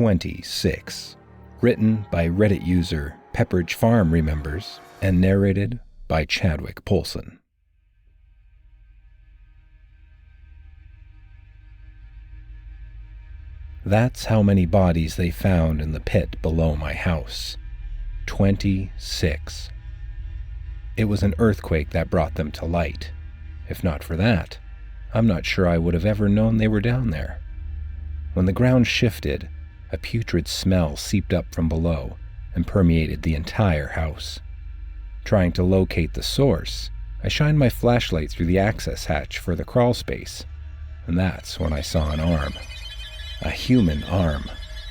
26. Written by Reddit user Pepperidge Farm Remembers and narrated by Chadwick Polson. That's how many bodies they found in the pit below my house. 26. It was an earthquake that brought them to light. If not for that, I'm not sure I would have ever known they were down there. When the ground shifted, a putrid smell seeped up from below and permeated the entire house. Trying to locate the source, I shined my flashlight through the access hatch for the crawl space, and that's when I saw an arm. A human arm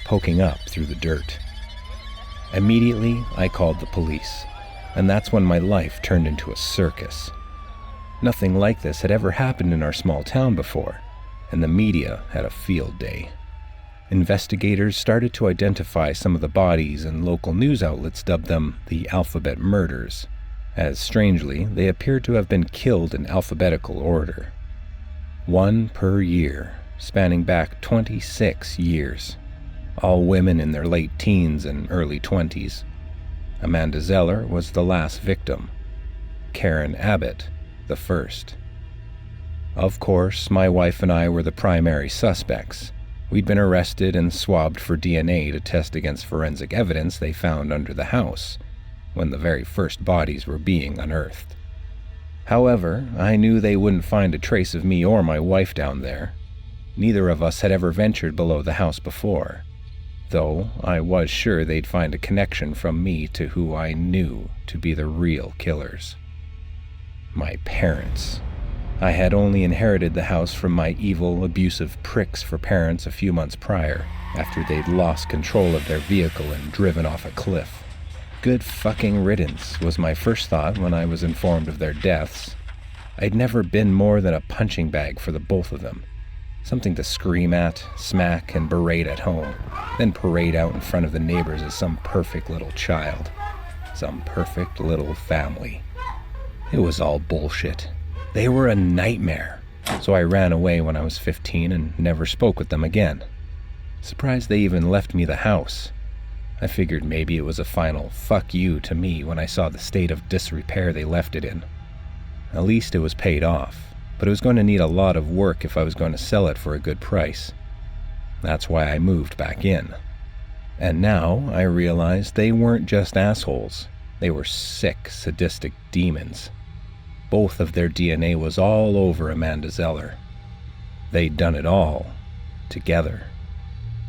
poking up through the dirt. Immediately, I called the police, and that's when my life turned into a circus. Nothing like this had ever happened in our small town before, and the media had a field day. Investigators started to identify some of the bodies, and local news outlets dubbed them the Alphabet Murders, as strangely, they appeared to have been killed in alphabetical order. 1 per year, spanning back 26 years. All women in their late teens and early 20s. Amanda Zeller was the last victim. Karen Abbott, the first. Of course, my wife and I were the primary suspects. We'd been arrested and swabbed for DNA to test against forensic evidence they found under the house, when the very first bodies were being unearthed. However, I knew they wouldn't find a trace of me or my wife down there. Neither of us had ever ventured below the house before, though I was sure they'd find a connection from me to who I knew to be the real killers. My parents. I had only inherited the house from my evil, abusive pricks for parents a few months prior, after they'd lost control of their vehicle and driven off a cliff. Good fucking riddance was my first thought when I was informed of their deaths. I'd never been more than a punching bag for the both of them. Something to scream at, smack, and berate at home, then parade out in front of the neighbors as some perfect little child. Some perfect little family. It was all bullshit. They were a nightmare, so I ran away when I was 15 and never spoke with them again. Surprised they even left me the house. I figured maybe it was a final fuck you to me when I saw the state of disrepair they left it in. At least it was paid off, but it was going to need a lot of work if I was going to sell it for a good price. That's why I moved back in. And now I realized they weren't just assholes. They were sick, sadistic demons. Both of their DNA was all over Amanda Zeller. They'd done it all, together.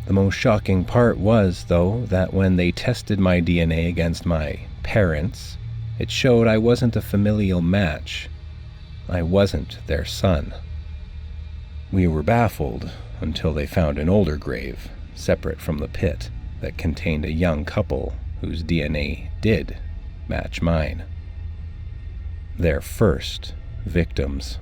The most shocking part was, though, that when they tested my DNA against my parents, it showed I wasn't a familial match. I wasn't their son. We were baffled until they found an older grave, separate from the pit, that contained a young couple whose DNA did match mine. Their first victims.